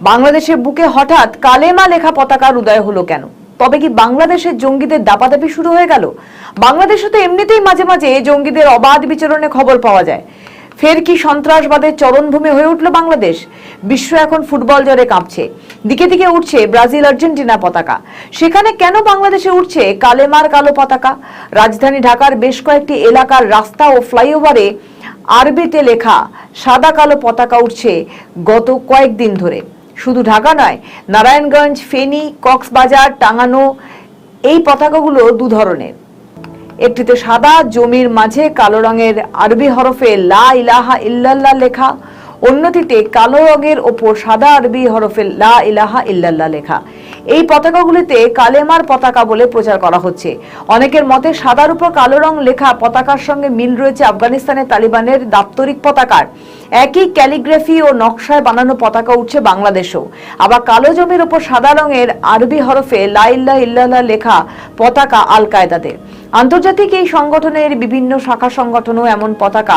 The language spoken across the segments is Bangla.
বাংলাদেশের বুকে হঠাৎ কালেমা লেখা পতাকার উদয় হলো কেন? তবে কি বাংলাদেশের জঙ্গিদের দাপাদাপি শুরু হয়ে গেল? বাংলাদেশে তো এমনিতেই মাঝে মাঝে জঙ্গিদের অবাধ বিচরণে খবর পাওয়া যায়। ফের কি সন্ত্রাসবাদের চরণভূমি হয়ে উঠল বাংলাদেশ? বিশ্ব এখন ফুটবল জ্বরে কাঁপছে। দিকে দিকে উঠছে ব্রাজিল আর্জেন্টিনা পতাকা। সেখানে কেন বাংলাদেশে উঠছে কালেমার কালো পতাকা? রাজধানী ঢাকার বেশ কয়েকটি এলাকার রাস্তা ও ফ্লাইওভারে আরবিতে লেখা সাদা কালো পতাকা উঠছে গত কয়েকদিন ধরে। শুধু ঢাকা নয়, নারায়ণগঞ্জ, ফেনী, কক্সবাজার, টাঙ্গানো এই পতাকাগুলো দু ধরনের। একটিতে সাদা জমির মাঝে কালো রঙের আরবি হরফে লা ইলাহা ইল্লাল্লাহ লেখা, অন্যটিতে কালো রঙের ওপর সাদা আরবি হরফে লা ইলাহা ইল্লাল্লাহ লেখা। এই পতাকাগুলিতে কালেমার পতাকা বলে প্রচার করা হচ্ছে। অনেকের মতে সাদার উপর কালো রং লেখা পতাকার সঙ্গে মিল রয়েছে আফগানিস্তানের তালিবানের দাপ্তরিক পতাকার। একই ক্যালিগ্রাফি ও নকশায় বানানো পতাকা উঠছে বাংলাদেশেও। আবার কালো জমির ওপর সাদা রঙের আরবি হরফে লা ইলাহা ইল্লাল্লাহ লেখা পতাকা আল কায়দাদের। আন্তর্জাতিক এই সংগঠনের বিভিন্ন শাখা সংগঠনও এমন পতাকা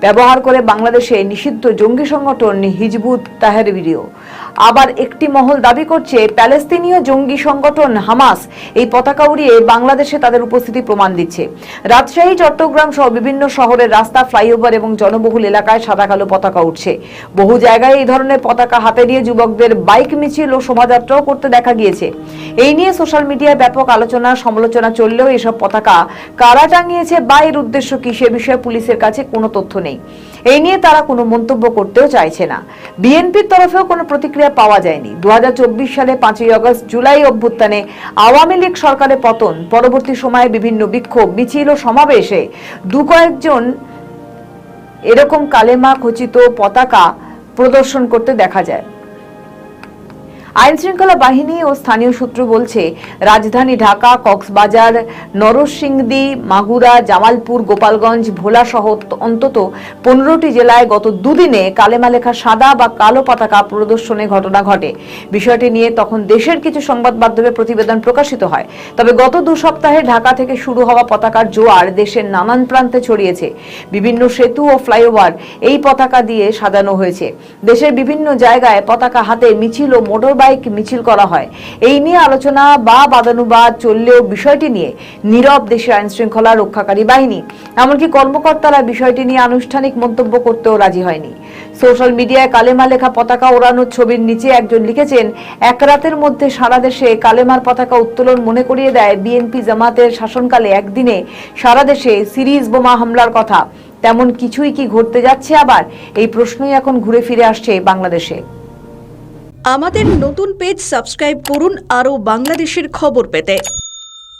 ব্যবহার করে বাংলাদেশে নিষিদ্ধ জঙ্গি সংগঠন হিজবুত তাহরিরও। আবার একটি মহল দাবি করছে প্যালেস্তিনীয় জঙ্গি সংগঠন হামাস এই পতাকা উড়িয়ে বাংলাদেশে তাদের উপস্থিতি প্রমাণ দিচ্ছে। রাজশাহী, চট্টগ্রাম সহ বিভিন্ন শহরের রাস্তা, ফ্লাইওভার এবং জনবহুল এলাকায় সাদা কালো পতাকা উঠছে। বহু জায়গায় এই ধরনের পতাকা হাতে নিয়ে যুবকদের বাইক মিছিল ও শোভাযাত্রাও করতে দেখা গিয়েছে। এই নিয়ে সোশ্যাল মিডিয়ায় ব্যাপক আলোচনা সমালোচনা চললেও এসব পতাকা কারা টাঙিয়েছে বা এর উদ্দেশ্য কি সে বিষয়ে পুলিশের কাছে কোনো তথ্য নেই। এই নিয়ে তারা কোনো মন্তব্য করতেও চাইছে না। বিএনপির তরফেও কোনো প্রতিক্রিয়া পাওয়া যায়নি। 2024 সালে 5ই আগস্ট জুলাই অভ্যুত্থানে আওয়ামী লীগ সরকারের পতন পরবর্তী সময়ে বিভিন্ন বিক্ষোভ, মিছিল ও সমাবেশে কয়েকজন এরকম কালেমা খচিত পতাকা প্রদর্শন করতে দেখা যায়। আইন শৃঙ্খলা বাহিনী ও স্থানীয় সূত্র বলছে, রাজধানী ঢাকা, কক্সবাজার, নরসিংদী, মাগুরা, জামালপুর, গোপালগঞ্জ, ভোলা সহ অন্তত 15টি জেলায় গত দুদিনে কালেমা লেখা সাদা বা কালো পতাকা প্রদর্শনের ঘটনা ঘটে। বিষয়টি নিয়ে তখন দেশের কিছু সংবাদ মাধ্যমে প্রতিবেদন প্রকাশিত হয়। তবে গত 2 সপ্তাহে ঢাকা থেকে শুরু হওয়া পতাকার জোয়ার দেশের নানান প্রান্তে ছড়িয়েছে। বিভিন্ন সেতু ও ফ্লাইওভার এই পতাকা দিয়ে সাজানো হয়েছে। দেশের বিভিন্ন জায়গায় পতাকা হাতে মিছিল ও মোটর বাইক মিছিল করা হয়। এই নিয়ে আলোচনা বা বাদানুবাদ চললেও বিষয়টি নিয়ে নীরব দেশের আইন শৃঙ্খলা রক্ষাকারী বাহিনী। এমনকি কর্মকর্তারা বিষয়টি নিয়ে আনুষ্ঠানিক মন্তব্য করতেও রাজি হয়নি। সোশ্যাল মিডিয়ায় কালেমা লেখা পতাকা ওড়ানোর ছবির নিচে একজন লিখেছেন, এক রাতের মধ্যে সারা দেশে কালেমার পতাকা উত্তোলন মনে করিয়ে দেয় বিএনপি জামাতের শাসনকালে একদিনে সারা দেশে সিরিজ বোমা হামলার কথা। তেমন কিছুই কি ঘটতে যাচ্ছে আবার? এই প্রশ্নই এখন ঘুরে ফিরে আসছে বাংলাদেশে। আমাদের নতুন পেজ সাবস্ক্রাইব করুন আরও বাংলাদেশের খবর পেতে।